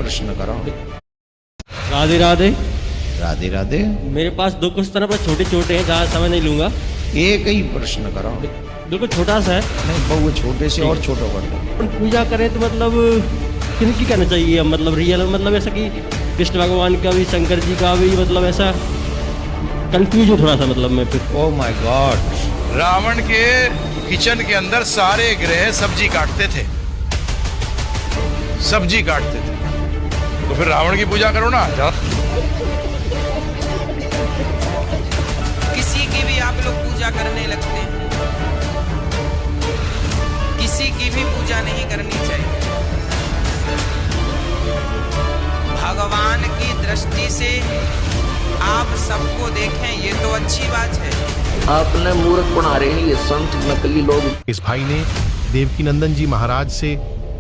प्रश्न करो। राधे राधे। राधे राधे। मेरे पास दो क्वेश्चन है पर छोटे छोटे हैं, ज़्यादा समय नहीं लूंगा। एक ही प्रश्न करो। बिल्कुल छोटा सा है। नहीं बहु छोटे से और छोटा कर दो। पूजा करें तो मतलब किनकी करना चाहिए, मतलब रियल, मतलब ऐसा कि कृष्ण भगवान का भी, शंकर जी का भी, मतलब ऐसा कंफ्यूज हूँ थोड़ा सा, मतलब मैं फिर। Oh my God. रावण के किचन के अंदर सारे ग्रह सब्जी काटते थे, सब्जी काटते थे, तो फिर रावण की पूजा करो ना। किसी की भी आप लोग पूजा करने लगते हैं, किसी की भी पूजा नहीं करनी चाहिए। भगवान की दृष्टि से आप सबको देखें, ये तो अच्छी बात है। आपने मूर्ख बना रहे हैं ये संत नकली लोग। इस भाई ने देवकीनंदन जी महाराज से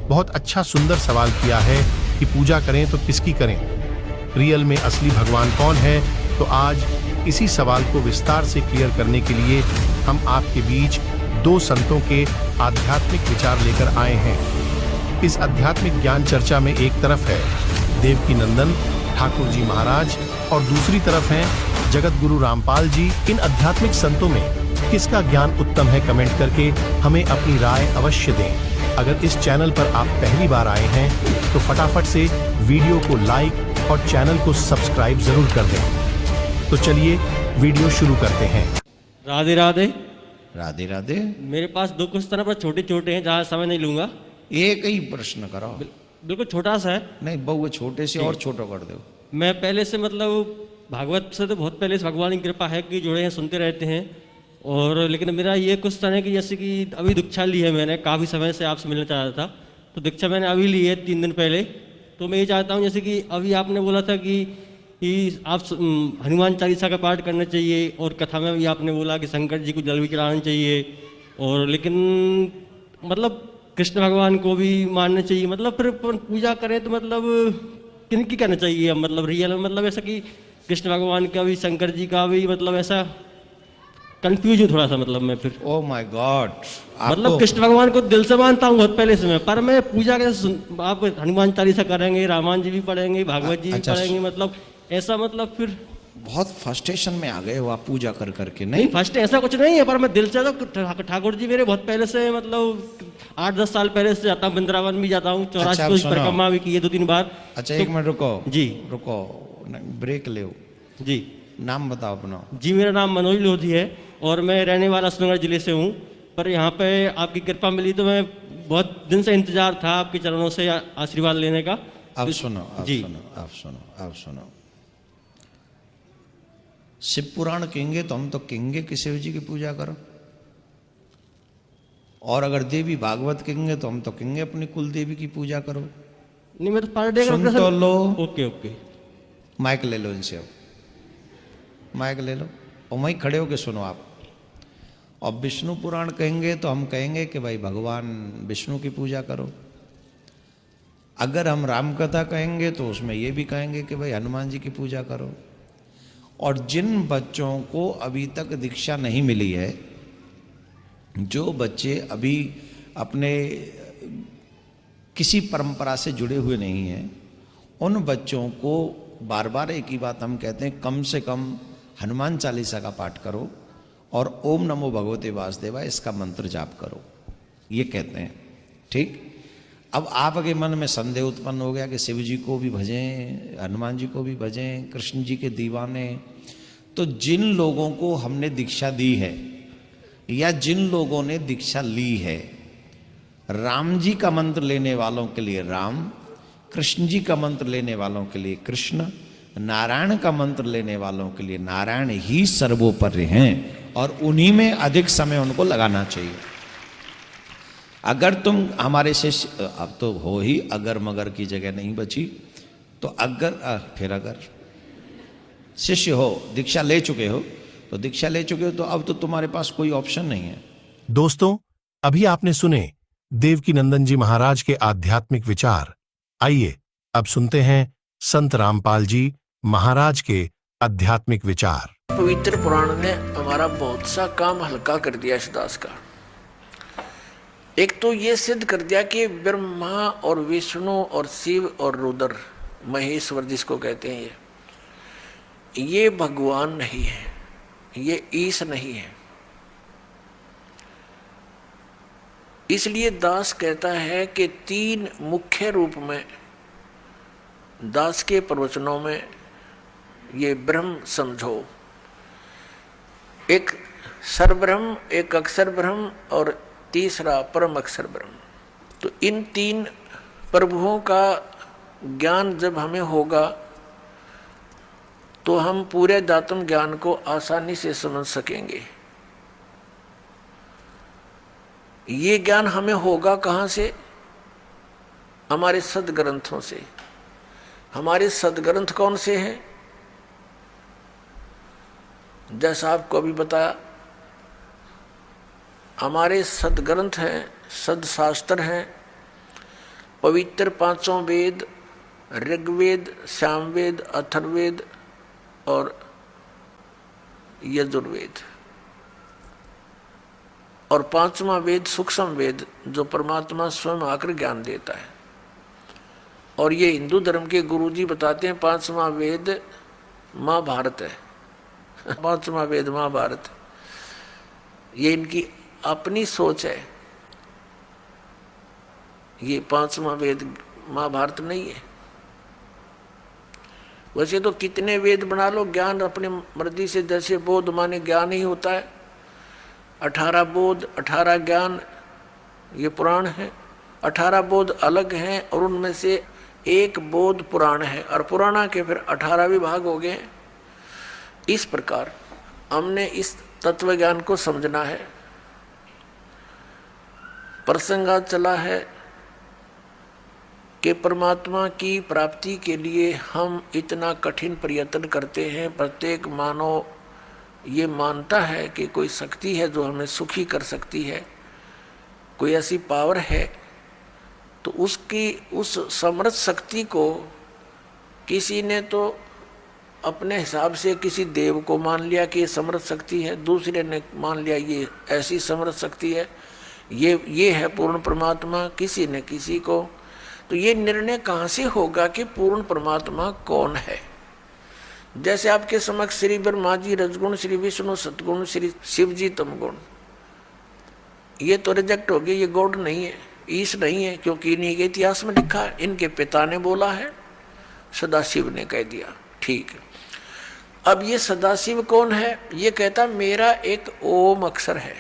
बहुत अच्छा सुंदर सवाल किया है कि पूजा करें तो किसकी करें, रियल में असली भगवान कौन है। तो आज इसी सवाल को विस्तार से क्लियर करने के लिए हम आपके बीच दो संतों के आध्यात्मिक विचार लेकर आए हैं। इस आध्यात्मिक ज्ञान चर्चा में एक तरफ है देवकीनंदन ठाकुर जी महाराज और दूसरी तरफ हैं जगत गुरु रामपाल जी। इन आध्यात्मिक संतों में किसका ज्ञान उत्तम है, कमेंट करके हमें अपनी राय अवश्य दें। अगर इस चैनल पर आप पहली बार आए हैं तो फटाफट से वीडियो को लाइक और चैनल को सब्सक्राइब जरूर कर दें। तो चलिए वीडियो शुरू करते हैं। राधे राधे। राधे राधे। मेरे पास दो क्वेश्चन है पर छोटे छोटे हैं, ज़्यादा समय नहीं लूंगा। एक ही प्रश्न करो। बिल्कुल छोटा सा है। नहीं बहु छोटे से और छोटा कर दो। मैं पहले से, मतलब भागवत से तो बहुत पहले से भगवान की कृपा है कि जुड़े हैं, सुनते रहते हैं। और लेकिन मेरा ये क्वेश्चन है कि जैसे कि अभी दीक्षा ली है मैंने, काफ़ी समय से आपसे मिलना चाह रहा था, तो दीक्षा मैंने अभी ली है 3 दिन पहले। तो मैं ये चाहता हूँ, जैसे कि अभी आपने बोला था कि आप हनुमान चालीसा का पाठ करना चाहिए, और कथा में भी आपने बोला कि शंकर जी को जल भी चढ़ाना चाहिए, और लेकिन मतलब कृष्ण भगवान को भी मानना चाहिए। मतलब फिर पूजा करें तो मतलब किनकी करना चाहिए, मतलब रियल, मतलब ऐसा कि कृष्ण भगवान का भी, शंकर जी का भी, मतलब ऐसा कंफ्यूज हूँ थोड़ा सा, मतलब मैं फिर। Oh my God. मतलब कृष्ण भगवान को दिल से मानता हूँ बहुत पहले से मैं, पर मैं पूजा कैसे, आप हनुमान चालीसा करेंगे, रामायण जी भी पढ़ेंगे, भागवत जी भी पढ़ेंगे, मतलब ऐसा, मतलब फिर बहुत फ्रस्ट्रेशन में आ गए हो आप पूजा कर करके। नहीं, फर्स्ट ऐसा कुछ नहीं है, पर मैं दिल से तो ठाकुर जी मेरे बहुत पहले से, मतलब 8-10 साल पहले से जाता हूँ, वृंदावन भी जाता हूँ, 84 कोष परिक्रमा भी की है 2-3 बार। अच्छा एक मिनट रुको जी, रुको, ब्रेक ले जी। नाम बताओ अपना। जी मेरा नाम मनोज लोधी है और मैं रहने वाला सुंदरगढ़ जिले से हूँ। पर यहाँ पे आपकी कृपा मिली तो मैं बहुत दिन से इंतजार था आपके चरणों से आशीर्वाद लेने का। आप सुनो, आप जी। सुनो, आप सुनो, आप सुनो। शिव पुराण कहेंगे तो हम तो कहेंगे कि शिव जी की पूजा करो, और अगर देवी भागवत कहेंगे तो हम तो कहेंगे अपनी कुल देवी की पूजा करो। नहीं, मैं तो पर डे सुन तो लो। Okay okay. माइक ले लो इनसे, अब माइक ले लो और वहीं खड़े होके सुनो आप। और विष्णु पुराण कहेंगे तो हम कहेंगे कि भाई भगवान विष्णु की पूजा करो। अगर हम राम कथा कहेंगे तो उसमें ये भी कहेंगे कि भाई हनुमान जी की पूजा करो। और जिन बच्चों को अभी तक दीक्षा नहीं मिली है, जो बच्चे अभी अपने किसी परंपरा से जुड़े हुए नहीं हैं, उन बच्चों को बार बार एक ही बात हम कहते हैं, कम से कम हनुमान चालीसा का पाठ करो और ओम नमो भगवते वासुदेवाय इसका मंत्र जाप करो, ये कहते हैं। ठीक। अब आपके मन में संदेह उत्पन्न हो गया कि शिव जी को भी भजें, हनुमान जी को भी भजें, कृष्ण जी के दीवाने। तो जिन लोगों को हमने दीक्षा दी है या जिन लोगों ने दीक्षा ली है, राम जी का मंत्र लेने वालों के लिए राम, कृष्ण जी का मंत्र लेने वालों के लिए कृष्ण, नारायण का मंत्र लेने वालों के लिए नारायण ही सर्वोपरि हैं, और उन्हीं में अधिक समय उनको लगाना चाहिए। अगर तुम हमारे शिष्य, अब तो हो ही, अगर मगर की जगह नहीं बची, तो अगर शिष्य हो, दीक्षा ले चुके हो, तो दीक्षा ले चुके हो तो अब तो तुम्हारे पास कोई ऑप्शन नहीं है। दोस्तों, अभी आपने सुने देवकीनंदन जी महाराज के आध्यात्मिक विचार। आइए अब सुनते हैं संत रामपाल जी महाराज के आध्यात्मिक विचार। पवित्र पुराण ने हमारा बहुत सा काम हल्का कर दिया इस दास का। एक तो ये सिद्ध कर दिया कि ब्रह्मा और विष्णु और शिव और रुद्र, महेश्वर जिसको कहते हैं, ये भगवान नहीं है, ये ईश नहीं है। इसलिए दास कहता है कि तीन मुख्य रूप में दास के प्रवचनों में ये ब्रह्म समझो, एक सरब्रह्म, एक अक्षर ब्रह्म और तीसरा परम अक्षर ब्रह्म। तो इन तीन प्रभुओं का ज्ञान जब हमें होगा तो हम पूरे दातम ज्ञान को आसानी से समझ सकेंगे। ये ज्ञान हमें होगा कहाँ से? हमारे सदग्रंथों से। हमारे सदग्रंथ कौन से हैं? जैसा आपको अभी बताया, हमारे सदग्रंथ हैं, सदशास्त्र हैं, पवित्र पांचों वेद, ऋग्वेद, सामवेद, अथर्ववेद और यजुर्वेद, और पांचवा वेद सूक्ष्म वेद जो परमात्मा स्वयं आकर ज्ञान देता है। और ये हिंदू धर्म के गुरुजी बताते हैं पांचवा वेद महाभारत है। पांचवा वेद महाभारत, ये इनकी अपनी सोच है। ये पांचवा वेद महाभारत नहीं है। वैसे तो कितने वेद बना लो, ज्ञान अपने मर्जी से, जैसे बोध माने ज्ञान ही होता है। 18 बोध, 18 ज्ञान, ये पुराण है। 18 बोध अलग हैं और उनमें से एक बोध पुराण है, और पुराणा के फिर 18 विभाग हो गए। इस प्रकार हमने इस तत्व ज्ञान को समझना है। प्रसंग चला है कि परमात्मा की प्राप्ति के लिए हम इतना कठिन प्रयत्न करते हैं। प्रत्येक मानव ये मानता है कि कोई शक्ति है जो हमें सुखी कर सकती है, कोई ऐसी पावर है, तो उसकी उस समर्थ शक्ति को किसी ने तो अपने हिसाब से किसी देव को मान लिया कि ये समर्थ शक्ति है, दूसरे ने मान लिया ये ऐसी समर्थ शक्ति है, ये है पूर्ण परमात्मा, किसी ने किसी को। तो ये निर्णय कहाँ से होगा कि पूर्ण परमात्मा कौन है? जैसे आपके समक्ष श्री ब्रह्मा जी रजगुण, श्री विष्णु सतगुण, श्री शिव जी तमगुण, ये तो रिजेक्ट हो गए, ये गॉड नहीं है, ईश नहीं है, क्योंकि इन्हीं के इतिहास में लिखा है, इनके पिता ने बोला है, सदाशिव ने कह दिया। ठीक है, अब ये सदाशिव कौन है? ये कहता मेरा एक ओम अक्षर है।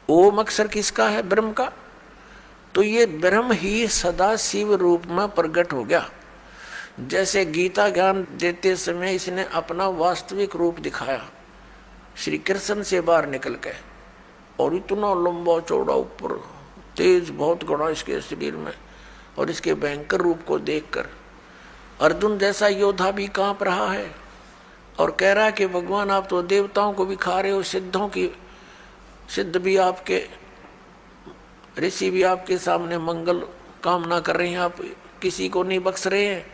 ओम अक्षर किसका है? ब्रह्म का। तो ये ब्रह्म ही सदाशिव रूप में प्रकट हो गया। जैसे गीता ज्ञान देते समय इसने अपना वास्तविक रूप दिखाया श्री कृष्ण से बाहर निकल के, और इतना लंबा चौड़ा ऊपर तेज बहुत गड़ा इसके शरीर में, और इसके भयंकर रूप को देखकर अर्जुन जैसा योद्धा भी कांप रहा है और कह रहा है कि भगवान आप तो देवताओं को भी खा रहे हो, सिद्धों की सिद्ध भी आपके, ऋषि भी आपके सामने मंगल कामना कर रहे हैं, आप किसी को नहीं बख्श रहे हैं।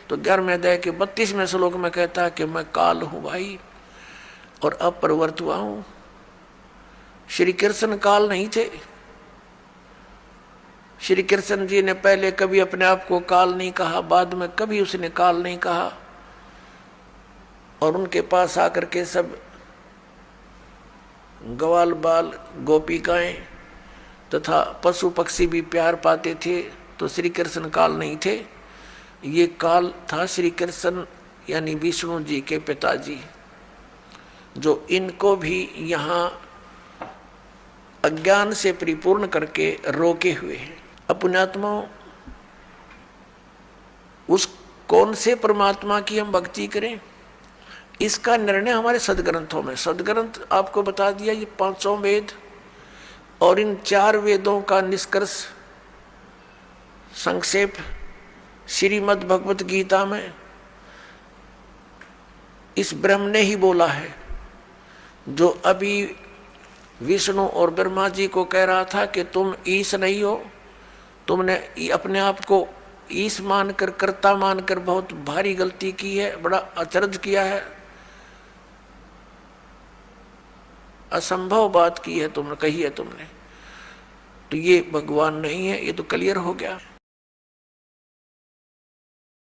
तो 11वें अध्याय के 32वें श्लोक में कहता है कि मैं काल हूँ भाई और अब प्रवृत्त हुआ हूँ। श्री कृष्ण काल नहीं थे। श्री कृष्ण जी ने पहले कभी अपने आप को काल नहीं कहा, बाद में कभी उसने काल नहीं कहा, और उनके पास आकर के सब ग्वाल बाल गोपिकाएं तथा पशु पक्षी भी प्यार पाते थे। तो श्री कृष्ण काल नहीं थे, ये काल था श्री कृष्ण यानी विष्णु जी के पिताजी, जो इनको भी यहाँ अज्ञान से परिपूर्ण करके रोके हुए हैं। अपनात्मा उस कौन से परमात्मा की हम भक्ति करें, इसका निर्णय हमारे सदग्रंथों में। सदग्रंथ आपको बता दिया, ये 5 वेद और इन 4 वेदों का निष्कर्ष संक्षेप श्रीमद् भगवत गीता में इस ब्रह्म ने ही बोला है, जो अभी विष्णु और ब्रह्मा जी को कह रहा था कि तुम ईश नहीं हो, तुमने अपने आप को ईश मानकर, कर्ता मानकर बहुत भारी गलती की है, बड़ा अचरज किया है, असंभव बात की है तुमने, कही है तुमने। तो ये भगवान नहीं है, ये तो क्लियर हो गया।